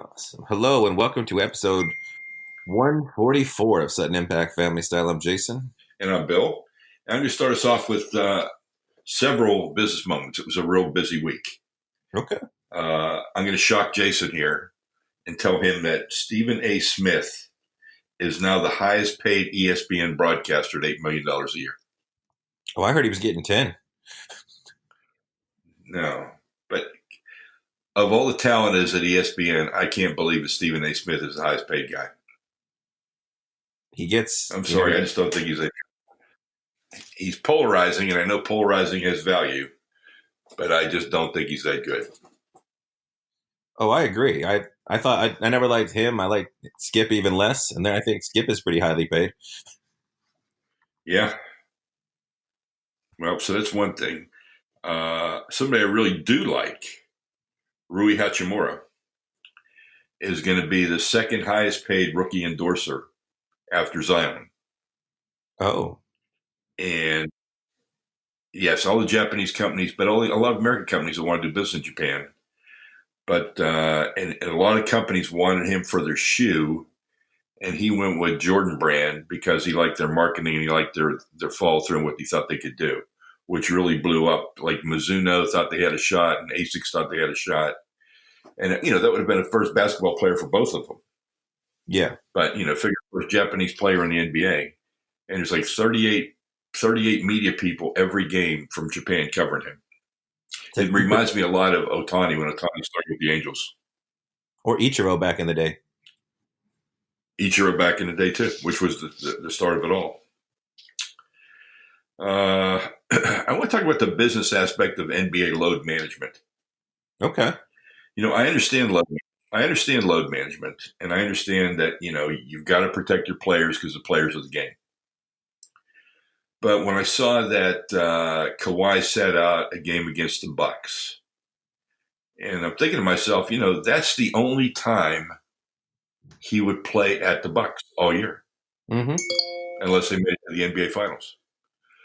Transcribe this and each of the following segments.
Awesome. Hello and welcome to episode 144 of Sutton Impact Family Style. I'm Jason. And I'm Bill. And I'm going to start us off with several business moments. It was a real busy week. Okay. I'm going to shock Jason here and tell him that Stephen A. Smith is now the highest paid ESPN broadcaster at $8 million a year. Oh, I heard he was getting 10. No. But of all the talent is at ESPN, I can't believe that Stephen A. Smith is the highest paid guy. He gets. I'm sorry. I just don't think he's polarizing, and I know polarizing has value, but I just don't think he's that good. Oh, I agree. I thought I never liked him. I like Skip even less. And then I think Skip is pretty highly paid. Yeah. Well, so that's one thing. Somebody I really do like, Rui Hachimura, is going to be the second highest paid rookie endorser after Zion. Oh. And yes, all the Japanese companies, but only a lot of American companies that want to do business in Japan. But and a lot of companies wanted him for their shoe, and he went with Jordan Brand because he liked their marketing and he liked their follow through and what he thought they could do, which really blew up. Like Mizuno thought they had a shot, and Asics thought they had a shot, and that would have been a first basketball player for both of them. Yeah. But figure first Japanese player in the NBA, and there's like 38 media people every game from Japan covering him. It reminds me a lot of Otani when Otani started with the Angels. Or Ichiro back in the day. Ichiro back in the day too, which was the start of it all. I want to talk about the business aspect of NBA load management. Okay. I understand load management, and I understand that you've got to protect your players because the players are the game. But when I saw that Kawhi sat out a game against the Bucks, and I'm thinking to myself, that's the only time he would play at the Bucks all year, unless they made it to the NBA Finals.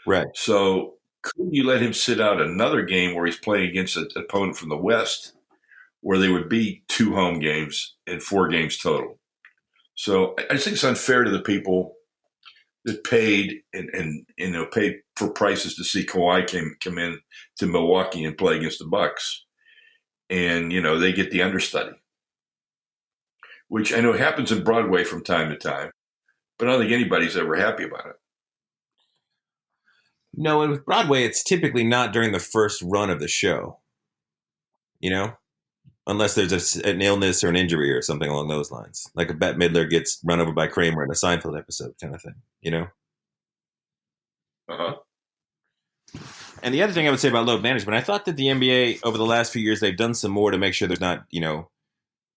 Right. So couldn't you let him sit out another game where he's playing against an opponent from the West, where they would be 2 home games and 4 games total? So I just think it's unfair to the people that paid and paid for prices to see Kawhi come in to Milwaukee and play against the Bucks, and they get the understudy, which I know happens in Broadway from time to time, but I don't think anybody's ever happy about it. No, and with Broadway, it's typically not during the first run of the show. Unless there's an illness or an injury or something along those lines, like a Bette Midler gets run over by Kramer in a Seinfeld episode, kind of thing. Uh-huh. And the other thing I would say about load management, I thought that the NBA over the last few years, they've done some more to make sure there's not,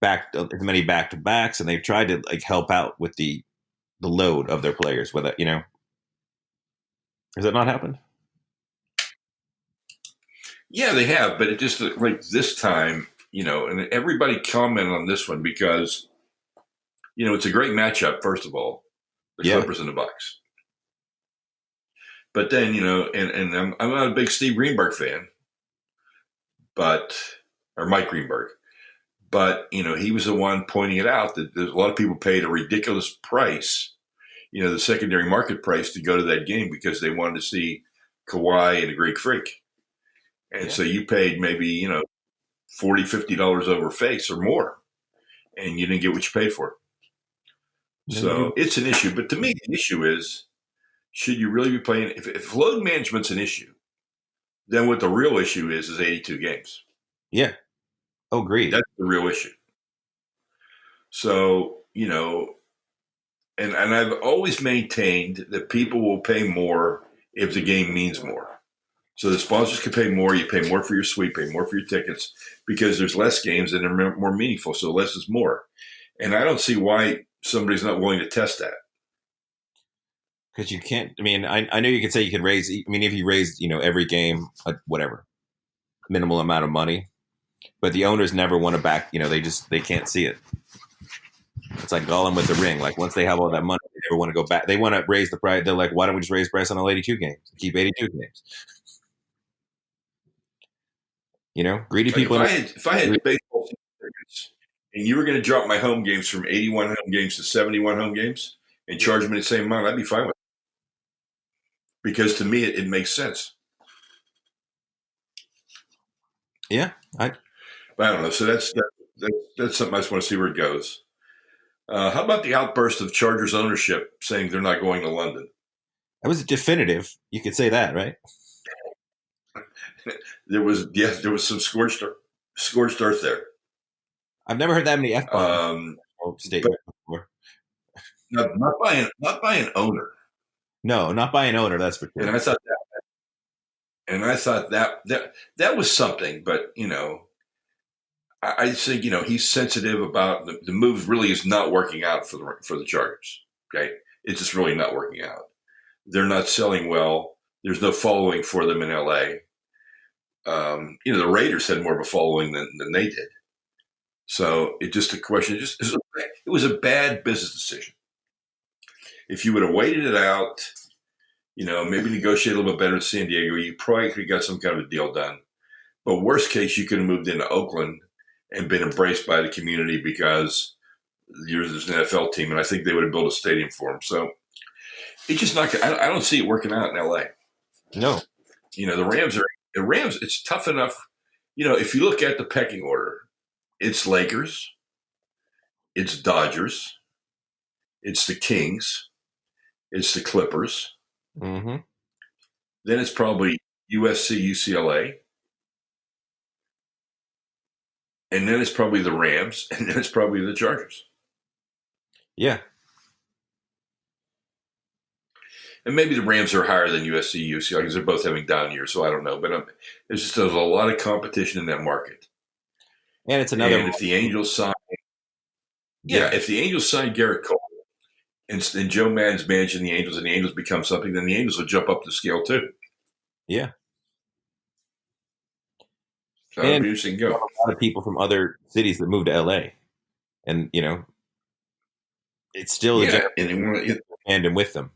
as many back-to-backs, and they've tried to help out with the load of their players. With it, has that not happened? Yeah, they have, but it just like this time, and everybody comment on this one because, it's a great matchup. First of all, the Clippers and the Bucks. But then, and I'm not a big Steve Greenberg fan, or Mike Greenberg, but, he was the one pointing it out that there's a lot of people paid a ridiculous price, the secondary market price to go to that game because they wanted to see Kawhi and the Greek Freak. And so you paid maybe, $40, $50 over face or more, and you didn't get what you paid for. So it's an issue. But to me, the issue is, should you really be playing? If load management's an issue, then what the real issue is 82 games. Yeah. Oh, agreed. That's the real issue. So, and I've always maintained that people will pay more if the game means more. So the sponsors can pay more. You pay more for your suite, pay more for your tickets because there's less games and they're more meaningful. So less is more. And I don't see why somebody's not willing to test that. Because you can't. I mean, I know you could say you could raise. I mean, if you raised, every game, whatever, minimal amount of money, but the owners never want to back. They can't see it. It's like Gollum with the ring. Like once they have all that money, they never want to go back. They want to raise the price. They're like, why don't we just raise the price on all 82 games? Keep 82 games. Greedy people. If I had baseball tickets, and you were going to drop my home games from 81 home games to 71 home games and Yeah. charge me the same amount, I'd be fine with it. Because to me, it makes sense. Yeah. But I don't know. So that's something I just want to see where it goes. How about the outburst of Chargers ownership saying they're not going to London? That was definitive. You could say that, right? There was some scorched earth there. I've never heard that many F bombs But statement before. not by an owner. No, not by an owner, that's for And sure. I thought that was something. But I think he's sensitive about the move. Really, is not working out for the Chargers. Okay, it's just really not working out. They're not selling well. There's no following for them in LA. The Raiders had more of a following than they did. So it's just a question. It was a bad business decision. If you would have waited it out, maybe negotiate a little bit better in San Diego, you probably could have got some kind of a deal done. But worst case, you could have moved into Oakland and been embraced by the community because there's an NFL team, and I think they would have built a stadium for them. So it's just not. I don't see it working out in LA. No. The Rams. It's tough enough. If you look at the pecking order, it's Lakers, it's Dodgers, it's the Kings, it's the Clippers. Mm-hmm. Then it's probably USC, UCLA. And then it's probably the Rams. And then it's probably the Chargers. Yeah. And maybe the Rams are higher than USC, UCLA because they're both having down years. So I don't know. But there's a lot of competition in that market. And it's another. And if the Angels sign, if the Angels sign Garrett Cole and Joe Madden's managing the Angels and the Angels become something, then the Angels will jump up the scale too. Yeah. So it'll be interesting to go. A lot of people from other cities that move to LA. And, it's still a fandom with them,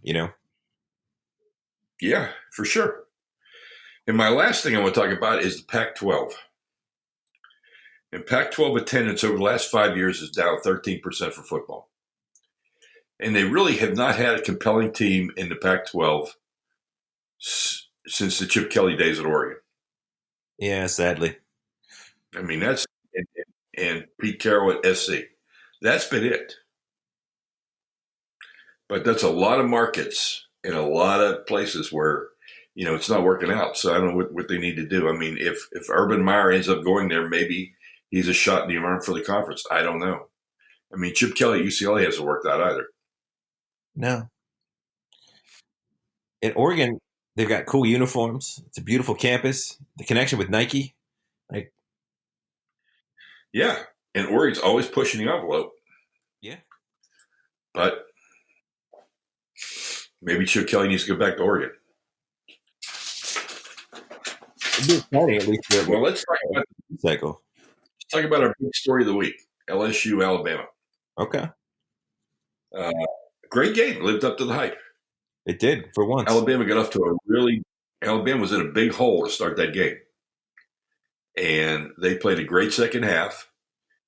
Yeah, for sure. And my last thing I want to talk about is the Pac-12. And Pac-12 attendance over the last 5 years is down 13% for football. And they really have not had a compelling team in the Pac-12 since the Chip Kelly days at Oregon. Yeah, sadly. I mean, and Pete Carroll at SC. That's been it. But that's a lot of markets and a lot of places where, it's not working out. So I don't know what they need to do. I mean, if Urban Meyer ends up going there, maybe he's a shot in the arm for the conference. I don't know. I mean, Chip Kelly at UCLA hasn't worked out either. No. In Oregon, they've got cool uniforms. It's a beautiful campus. The connection with Nike. Yeah. And Oregon's always pushing the envelope. Yeah. But maybe Chip Kelly needs to go back to Oregon. It'd be exciting, at least. Well, let's talk about our big story of the week: LSU, Alabama. Okay. Great game. Lived up to the hype. It did for once. Alabama was in a big hole to start that game. And they played a great second half.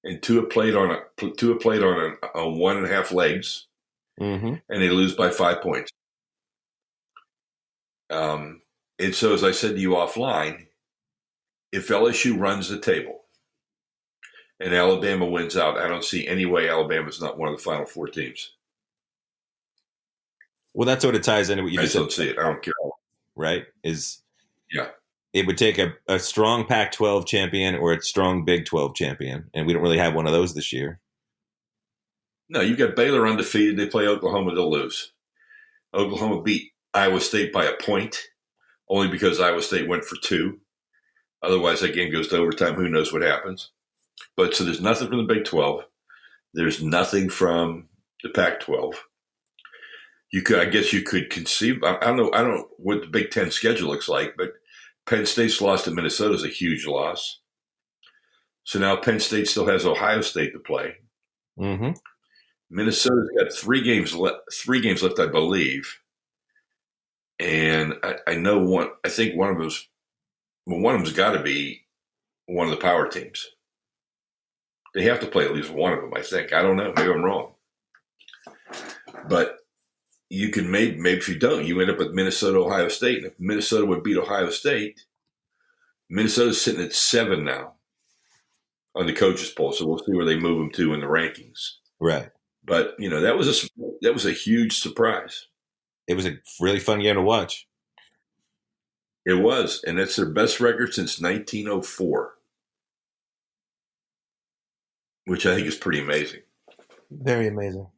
And Tua played on a 1.5 legs. Mm-hmm. And they lose by 5 points. And so, as I said to you offline, if LSU runs the table and Alabama wins out, I don't see any way Alabama's not one of the Final Four teams. Well, that sort of ties into what you just said. I don't see it. I don't care. Right? It would take a strong Pac-12 champion or a strong Big 12 champion, and we don't really have one of those this year. No, you got Baylor undefeated. They play Oklahoma, they'll lose. Oklahoma beat Iowa State by a point, only because Iowa State went for 2. Otherwise, that game goes to overtime. Who knows what happens? But so there's nothing from the Big 12. There's nothing from the Pac-12. I guess you could conceive. I don't know what the Big Ten schedule looks like, but Penn State's loss to Minnesota is a huge loss. So now Penn State still has Ohio State to play. Mm-hmm. Minnesota's got 3 games left, I believe. And I know one. I think one of them's got to be one of the power teams. They have to play at least one of them, I think. I don't know. Maybe I'm wrong. But you can maybe if you don't, you end up with Minnesota, Ohio State. And if Minnesota would beat Ohio State, Minnesota's sitting at 7 now on the coaches poll. So we'll see where they move them to in the rankings. Right. But that was a huge surprise. It was a really fun game to watch. It was, and that's their best record since 1904, which I think is pretty amazing. Very amazing.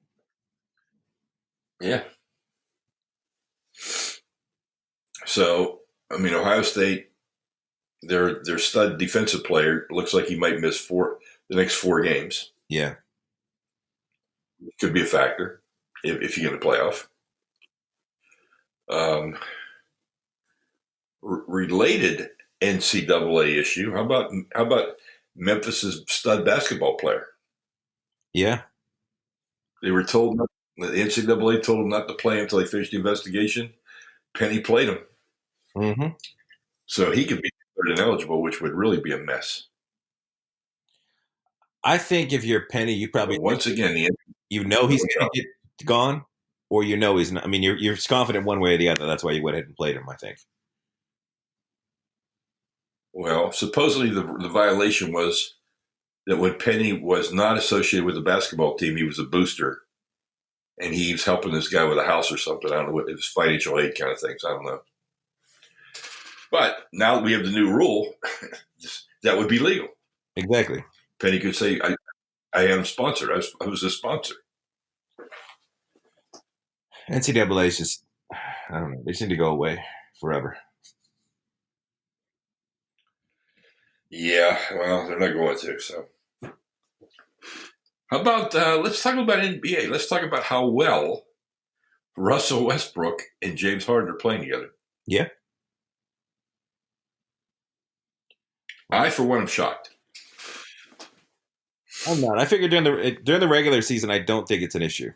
Yeah. So, Ohio State, their stud defensive player looks like he might miss the next 4 games. Yeah. Could be a factor if you get a playoff. Related NCAA issue. How about Memphis's stud basketball player? Yeah. They were told the NCAA told him not to play until they finished the investigation. Penny played him, Mm-hmm. so he could be considered ineligible, which would really be a mess. I think if you're Penny, you probably But once again, he's going to get gone, or he's not. I mean, you're confident one way or the other. That's why you went ahead and played him, I think. Well, supposedly the violation was that when Penny was not associated with the basketball team, he was a booster, and he was helping this guy with a house or something. I don't know what it was, financial aid kind of things. I don't know. But now that we have the new rule, that would be legal. Exactly. Penny could say, I am sponsored. I was a sponsor. NCAA is just, I don't know. They seem to go away forever. Yeah, well, they're not going to. So, how about let's talk about NBA. Let's talk about how well Russell Westbrook and James Harden are playing together. Yeah. I, for one, am shocked. I'm not. I figured during the regular season, I don't think it's an issue.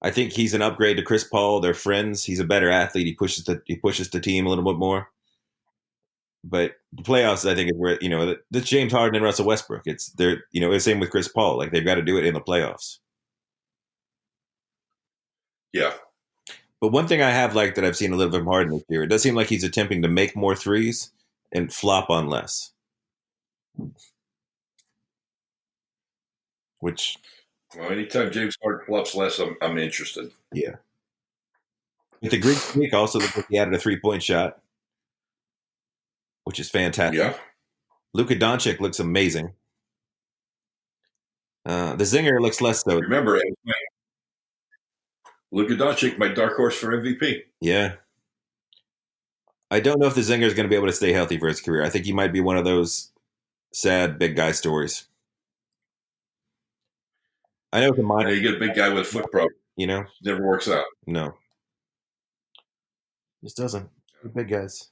I think he's an upgrade to Chris Paul. They're friends. He's a better athlete. He pushes the team a little bit more. But the playoffs, I think, is where this James Harden and Russell Westbrook. It's the same with Chris Paul. Like they've got to do it in the playoffs. Yeah. But one thing I have liked that I've seen a little bit from Harden this year, it does seem like he's attempting to make more threes and flop on less. Which, well, anytime James Harden flops less, I'm interested. Yeah. With the Greek Freak also looks like he added a 3-point shot, which is fantastic. Yeah. Luka Doncic looks amazing. The Zinger looks less so. Remember, Luka Doncic, my dark horse for MVP. Yeah. I don't know if the Zinger is going to be able to stay healthy for his career. I think he might be one of those sad big guy stories. I know you get a big guy with a foot problem. Never works out. No. Just doesn't. Big guys.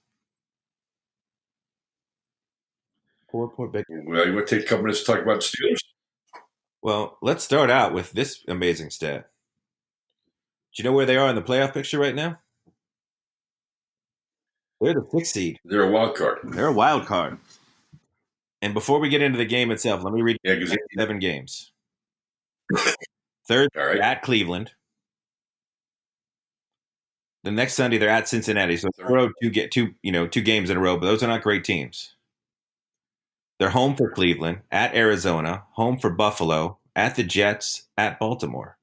Poor big guys. Well, you want to take a couple minutes to talk about the Steelers? Well, let's start out with this amazing stat. Do you know where they are in the playoff picture right now? They're the 6th seed. They're a wild card. They're a wild card. And before we get into the game itself, let me read 7 games. 3rd, right. at Cleveland. The next Sunday, they're at Cincinnati. So get two games in a row, but those are not great teams. They're home for Cleveland, at Arizona, home for Buffalo, at the Jets, at Baltimore.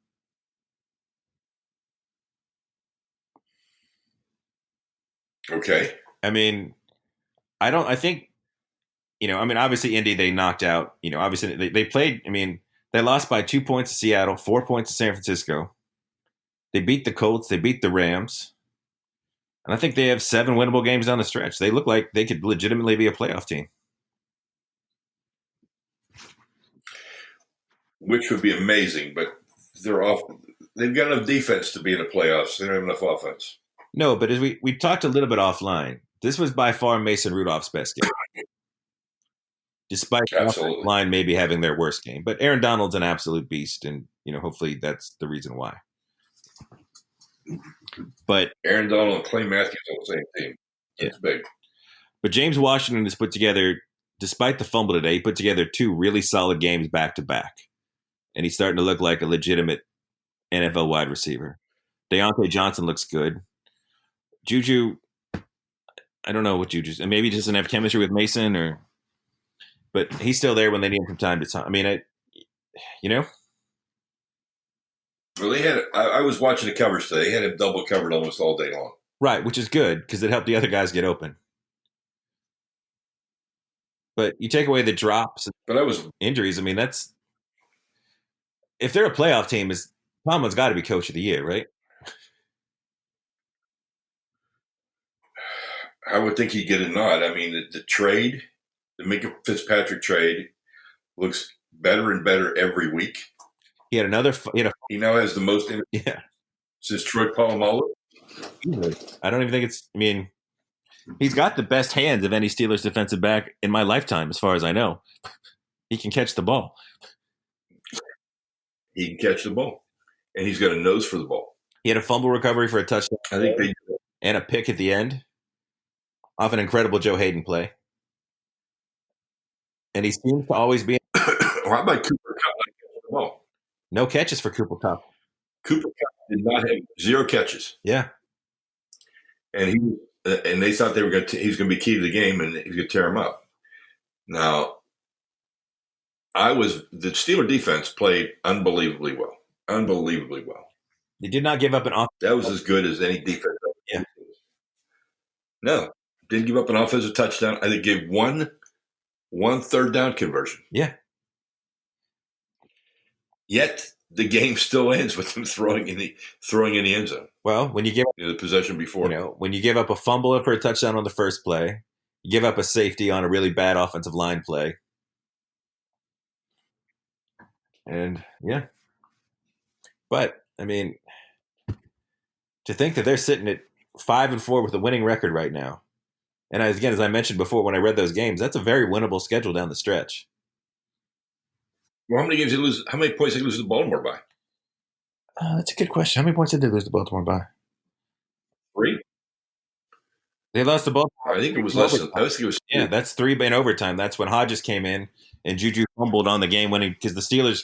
Okay. I think, obviously Indy, they knocked out, obviously they played, they lost by 2 points to Seattle, 4 points to San Francisco. They beat the Colts. They beat the Rams. And I think they have 7 winnable games down the stretch. They look like they could legitimately be a playoff team. Which would be amazing, but they're off. They've got enough defense to be in the playoffs. They don't have enough offense. No, but as we talked a little bit offline, this was by far Mason Rudolph's best game. Despite the offensive line maybe having their worst game. But Aaron Donald's an absolute beast, and hopefully that's the reason why. But Aaron Donald and Clay Matthews on the same team. It's big. But James Washington has put together despite the fumble today, he put together 2 really solid games back to back, and he's starting to look like a legitimate NFL wide receiver. Deontay Johnson looks good. Juju, I don't know what Juju's, and maybe he doesn't have chemistry with Mason, but he's still there when they need him from time to time. I mean, you know, Well, they had. I was watching the coverage today. They had him double covered almost all day long. right, which is good because it helped the other guys get open. But you take away the drops and But I was. injuries. I mean, that's if they're a playoff team, is Tomlin's got to be coach of the year, right? I would think he'd get a nod. I mean, the trade, the Minka Fitzpatrick trade, looks better and better every week. He had another. He now has the most Yeah. since Troy Polamalu. I don't even think it's. I mean, he's got the best hands of any Steelers defensive back in my lifetime, as far as I know. He can catch the ball. He can catch the ball, and he's got a nose for the ball. He had a fumble recovery for a touchdown. I think they and a pick at the end off an incredible Joe Hayden play. And he seems to always be. How about Cooper Kupp not catching the ball? No catches for Cooper Kupp. Cooper Kupp did not have 0 catches. Yeah. And they thought they were going to. He's going to be key to the game, and he's going to tear him up. Now, the Steeler defense played unbelievably well. Unbelievably well. They did not give up an offensive. That was as good as any defense. Yeah. No, didn't give up an offensive touchdown. I think gave one third down conversion. Yeah. Yet the game still ends with them throwing in the end zone. Well, when you give the possession before, when you give up a fumble for a touchdown on the first play, you give up a safety on a really bad offensive line play, and yeah. But I mean, to think that they're sitting at 5-4 with a winning record right now, and as I mentioned before, when I read those games, that's a very winnable schedule down the stretch. Well, how many games did they lose? How many points did they lose to Baltimore by? That's a good question. How many points did they lose to Baltimore by? 3. They lost to Baltimore. I think it was less. I think it was 3. Yeah, that's 3 in overtime. That's when Hodges came in and Juju fumbled on the game winning because the Steelers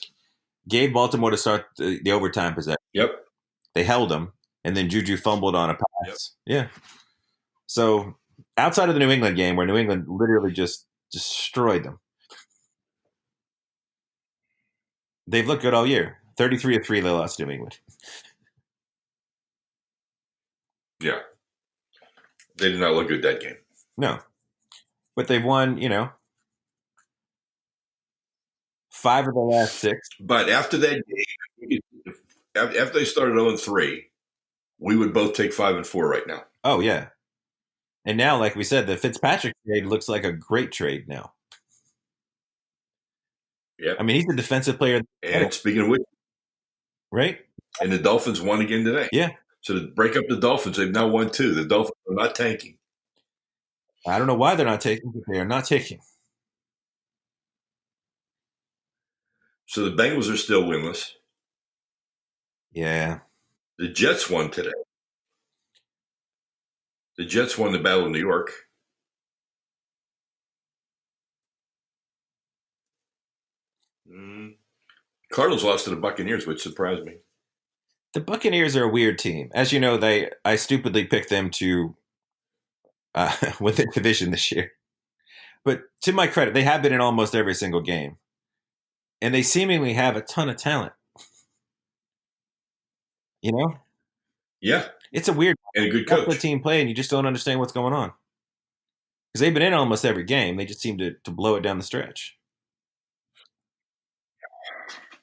gave Baltimore to start the overtime possession. Yep. They held them, and then Juju fumbled on a pass. Yep. Yeah. So outside of the New England game, where New England literally just destroyed them, they've looked good all year. 33-3 they lost to New England. Yeah. They did not look good that game. No. But they've won, 5 of the last 6. But after that game, after they started 0-3, we would both take 5-4 right now. Oh, yeah. And now, like we said, the Fitzpatrick trade looks like a great trade now. Yeah. I mean, he's the defensive player. And speaking of which, right? And the Dolphins won again today. Yeah. So to break up the Dolphins, they've now won 2. The Dolphins are not tanking. I don't know why they're not taking, but they are not taking. So the Bengals are still winless. Yeah. The Jets won today. The Jets won the Battle of New York. Cardinals lost to the Buccaneers, which surprised me. The Buccaneers are a weird team. As you know, I stupidly picked them to win the division this year. But to my credit, they have been in almost every single game. And they seemingly have a ton of talent. You know? Yeah. It's a weird and a good coach. The team play, and you just don't understand what's going on. Because they've been in almost every game. They just seem to blow it down the stretch.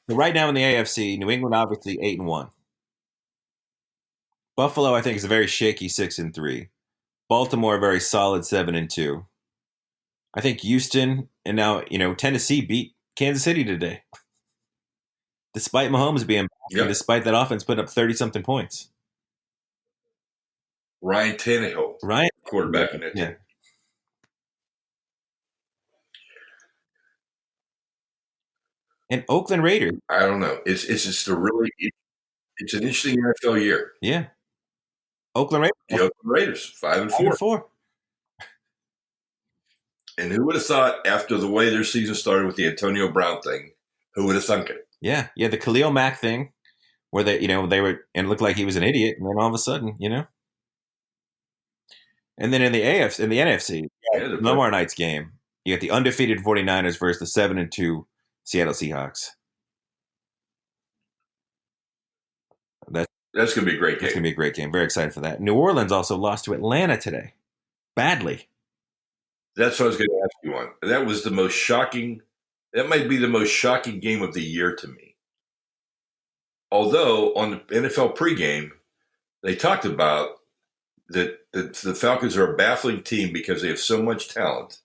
But right now in the AFC, New England obviously 8-1. Buffalo, I think, is a very shaky 6-3. Baltimore, a very solid 7-2. I think Houston and now, Tennessee beat Kansas City today. Despite Mahomes being back, and despite that offense putting up 30-something points. Ryan Tannehill, quarterback in that team. And Oakland Raiders. I don't know. It's just it's an interesting NFL year. Yeah. Oakland Raiders. The Oakland Raiders, 5-4. 5-4. And who would have thought after the way their season started with the Antonio Brown thing, who would have thunk it? Yeah, yeah, the Khalil Mack thing, where they were and it looked like he was an idiot, and then all of a sudden, and then in the AFC, in the NFC, Yeah, they're playing. tomorrow night's game, you got the undefeated 49ers versus the 7-2 Seattle Seahawks. That's That's going to be a great that's game. gonna be a great game. Very excited for that. New Orleans also lost to Atlanta today, badly. That's what I was going to ask you on. That was the most shocking. That might be the most shocking game of the year to me. Although on the NFL pregame, they talked about that the Falcons are a baffling team because they have so much talent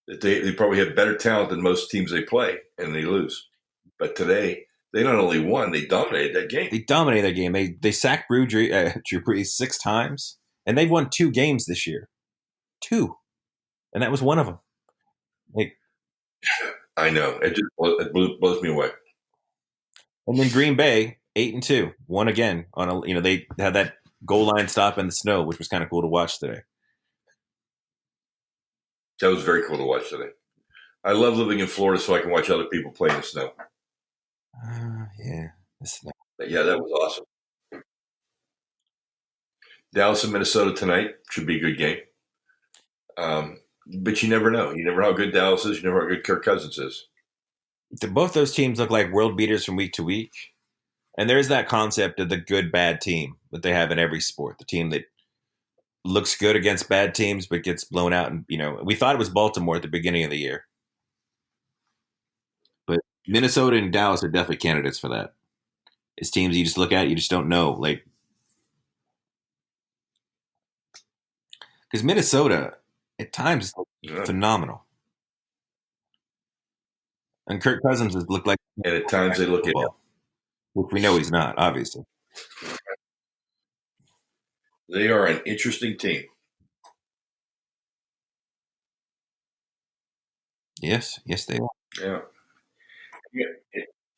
that they probably have better talent than most teams they play, and they lose. But today, they not only won, they dominated that game. They dominated that game. They sacked Drew Brees 6 times, and they've won 2 games this year. 2, and that was one of them. Like, I know. Blows me away. and then Green Bay 8-2 won again on a they had that goal line stop in the snow, which was kind of cool to watch today. That was very cool to watch today. I love living in Florida so I can watch other people play in the snow. Yeah, the snow. But yeah, that was awesome. Dallas and Minnesota tonight should be a good game. But you never know. You never know how good Dallas is. You never know how good Kirk Cousins is. Both those teams look like world beaters from week to week. And there's that concept of the good bad team that they have in every sport. The team that looks good against bad teams but gets blown out. And we thought it was Baltimore at the beginning of the year, but Minnesota and Dallas are definitely candidates for that. It's teams you just look at, you just don't know, like because Minnesota at times is Yeah. phenomenal, and Kirk Cousins has looked like And at times they look at him. which we know he's not, obviously. They are an interesting team. Yes, they are. Yeah.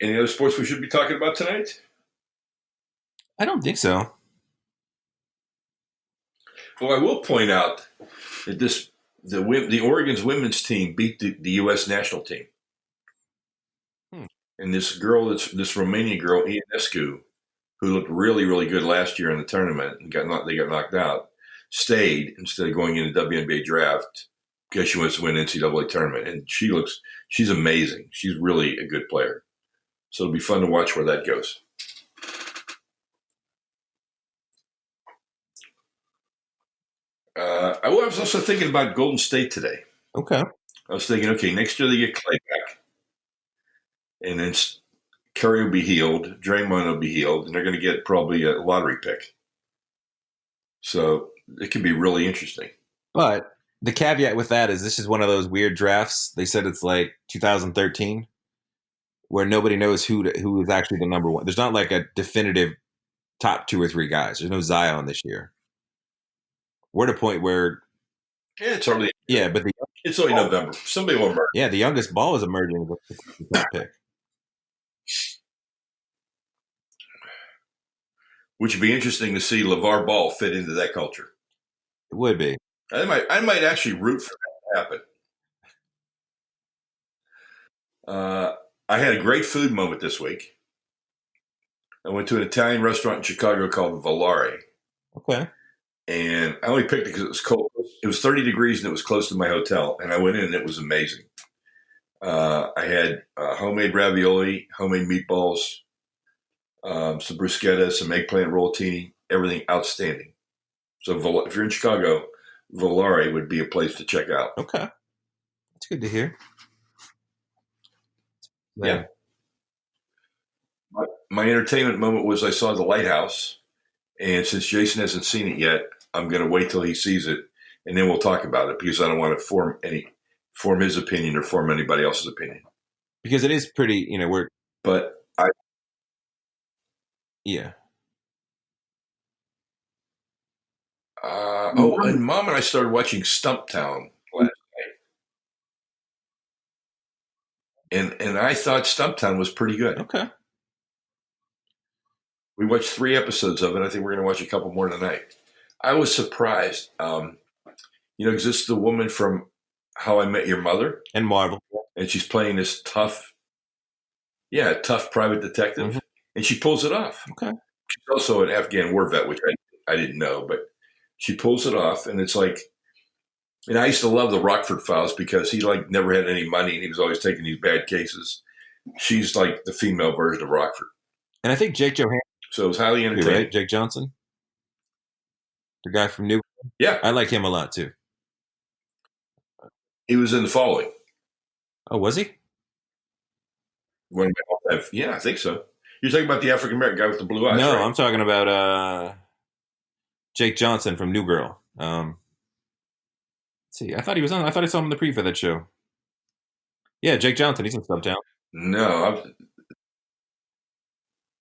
Any other sports we should be talking about tonight? I don't think so. Well, I will point out that the Oregon's women's team beat the U.S. national team. And this Romanian girl, Ionescu, who looked really, really good last year in the tournament and they got knocked out, stayed instead of going in the WNBA draft because she wants to win NCAA tournament. And she's amazing. She's really a good player. So it'll be fun to watch where that goes. I was also thinking about Golden State today. Okay. I was thinking, okay, next year they get Clay back. And then Curry will be healed, Draymond will be healed, and they're going to get probably a lottery pick. So it can be really interesting. But the caveat with that is this is one of those weird drafts. They said it's like 2013, where nobody knows who is actually the number one. There's not like a definitive top 2 or 3 guys. There's no Zion this year. We're at a point where it's early. Yeah, but it's only November. Somebody will emerge. Yeah, the youngest ball is emerging with the pick. Which would be interesting to see LeVar Ball fit into that culture. It would be. I might actually root for that to happen. I had a great food moment this week. I went to an Italian restaurant in Chicago called Volare. Okay. And I only picked it because it was cold. It was 30 degrees and it was close to my hotel. And I went in and it was amazing. I had homemade ravioli, homemade meatballs, some bruschetta, some eggplant rollatini, everything outstanding. So if you're in Chicago, Volare would be a place to check out. Okay. That's good to hear. Yeah. My entertainment moment was I saw The Lighthouse. And since Jason hasn't seen it yet, I'm going to wait till he sees it, and then we'll talk about it because I don't want to form his opinion or form anybody else's opinion. Because it is pretty, Yeah. And Mom and I started watching Stumptown last night, and I thought Stumptown was pretty good. Okay. We watched 3 episodes of it. I think we're going to watch a couple more tonight. I was surprised. Because this is the woman from How I Met Your Mother, and Marvel. and she's playing this tough private Mm-hmm. detective, and she pulls it off. Okay. She's also an Afghan war vet, which I didn't know, but she pulls it off, and it's like, and I used to love the Rockford Files because he like never had any money, and he was always taking these bad cases. She's like the female version of Rockford, And I think Jake Johansson, so it was highly right? entertaining. Jake Johnson, the guy from New. Yeah, I like him a lot too. he was in The Following. Oh, was he? Yeah, I think so. You're talking about the African American guy with the blue eyes, No, right? I'm talking about Jake Johnson from New Girl. Let's see, I thought he was on. I thought I saw him in the preview for that show. Yeah, Jake Johnson. He's in Stumptown. No,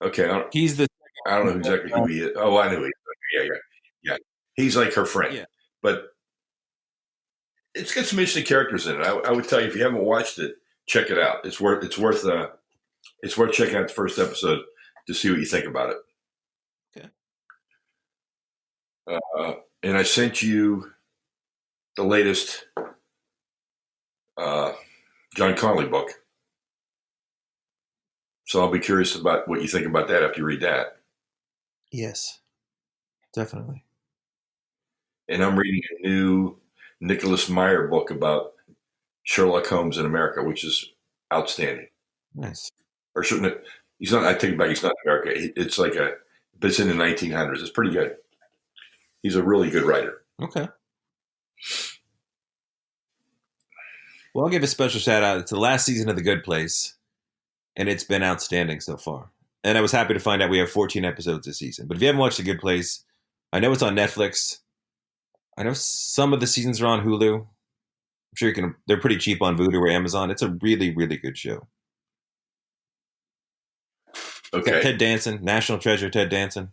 okay. He's the I don't know exactly who he is. Oh, I know who he is. Yeah, yeah, yeah. He's like her friend, yeah. but it's got some interesting characters in it. I would tell you, if you haven't watched it, check it out. It's worth checking out the first episode to see what you think about it. Okay. And I sent you the latest John Connolly book, so I'll be curious about what you think about that after you read that. Yes, definitely. And I'm reading a new Nicholas Meyer book about Sherlock Holmes in America, which is outstanding. Nice. Or shouldn't it? He's not. I take it back. He's not America. It's like but it's in the 1900s. It's pretty good. He's a really good writer. Okay. Well, I'll give a special shout out. It's the last season of The Good Place, and it's been outstanding so far. And I was happy to find out we have 14 episodes this season. But if you haven't watched The Good Place, I know it's on Netflix. I know some of the seasons are on Hulu. I'm sure you can. They're pretty cheap on Vudu or Amazon. It's a really, really good show. Okay. Ted Danson, national treasure. Ted Danson.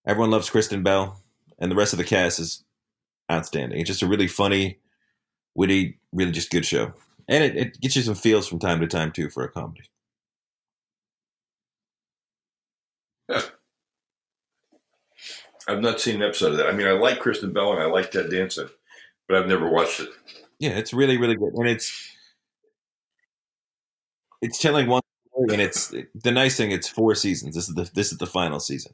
Everyone loves Kristen Bell, and the rest of the cast is outstanding. It's just a really funny, witty, really just good show, and it gets you some feels from time to time too for a comedy. Yeah. I've not seen an episode of that. I mean, I like Kristen Bell and I like Ted Danson, but I've never watched it. Yeah, it's really, really good, and it's telling one story, and it's the nice thing. It's 4 seasons. This is the final season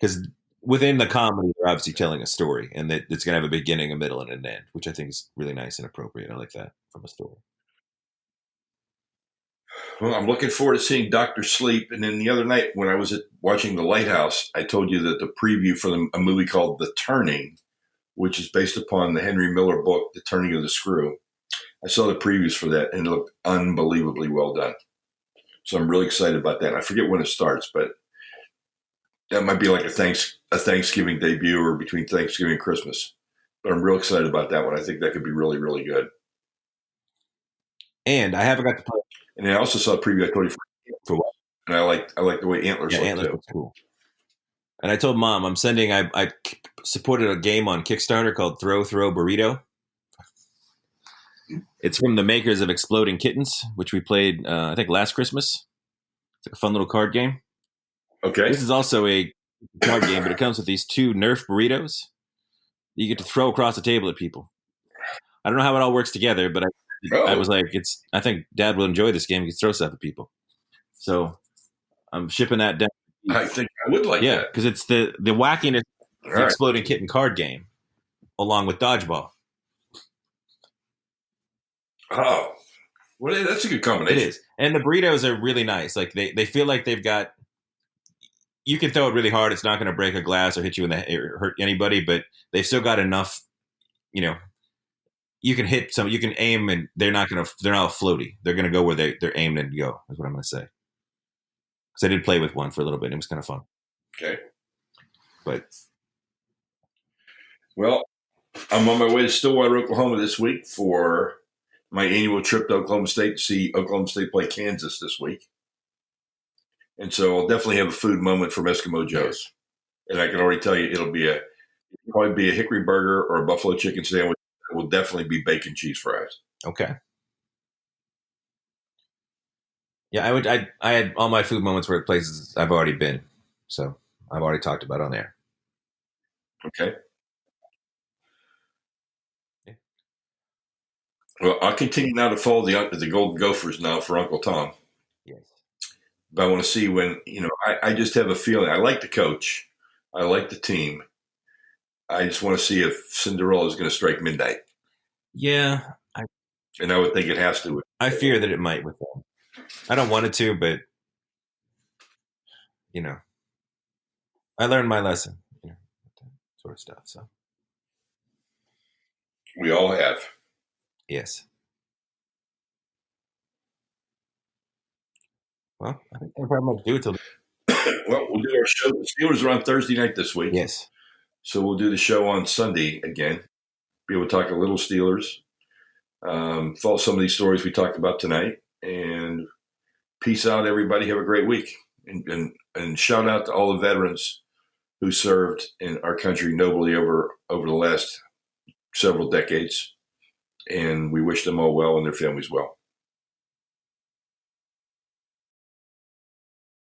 because within the comedy, they're obviously telling a story, and that it's going to have a beginning, a middle, and an end, which I think is really nice and appropriate. I like that from a story. Well, I'm looking forward to seeing Doctor Sleep. And then the other night when I was watching The Lighthouse, I told you that the preview for a movie called The Turning, which is based upon the Henry Miller book, The Turning of the Screw. I saw the previews for that and it looked unbelievably well done. So I'm really excited about that. I forget when it starts, but that might be like a Thanksgiving debut or between Thanksgiving and Christmas. But I'm real excited about that one. I think that could be really, really good. And I haven't got to play. And I also saw a preview I told you For what? and I like the way Antlers look Antlers too. looks cool. And I told Mom I'm sending. I supported a game on Kickstarter called Throw Burrito. It's from the makers of Exploding Kittens, which we played I think last Christmas. It's like a fun little card game. Okay. This is also a card game, but it comes with these 2 Nerf burritos that you get to throw across the table at people. I don't know how it all works together, but I was like, I think Dad will enjoy this game. He can throw stuff at people. So I'm shipping that down. I think I would like that. Because it's the wackiness of the Exploding Kitten card game along with dodgeball. Oh, well, that's a good combination. It is. And the burritos are really nice. Like they feel like they've got, you can throw it really hard. It's not going to break a glass or hit you in the head or hurt anybody, but they've still got enough, you can hit some, you can aim and they're not floaty. They're going to go where they're aimed and go, is what I'm going to say. Because I did play with one for a little bit. And it was kind of fun. Okay. But. Well, I'm on my way to Stillwater, Oklahoma this week for my annual trip to Oklahoma State to see Oklahoma State play Kansas this week. And so I'll definitely have a food moment from Eskimo Joe's. And I can already tell you it'll probably be a hickory burger or a buffalo chicken sandwich. It will definitely be bacon cheese fries. Okay. Yeah, I had all my food moments were at places I've already been. So I've already talked about on there. Okay. Well, I'll continue now to follow the Golden Gophers now for Uncle Tom. Yes. But I want to see when, I just have a feeling. I like the coach. I like the team. I just want to see if Cinderella is going to strike midnight. Yeah, And I would think it has to. I fear that it might with them. I don't want it to, but you know, I learned my lesson. Sort of stuff. So We all have. yes. Well, I think we'll probably do it till. Well, we'll do our show. The Steelers are on Thursday night this week. Yes. So we'll do the show on Sunday again. Be able to talk a little Steelers. Follow some of these stories we talked about tonight. And peace out, everybody. Have a great week. And shout out to all the veterans who served in our country nobly over the last several decades. And we wish them all well and their families well.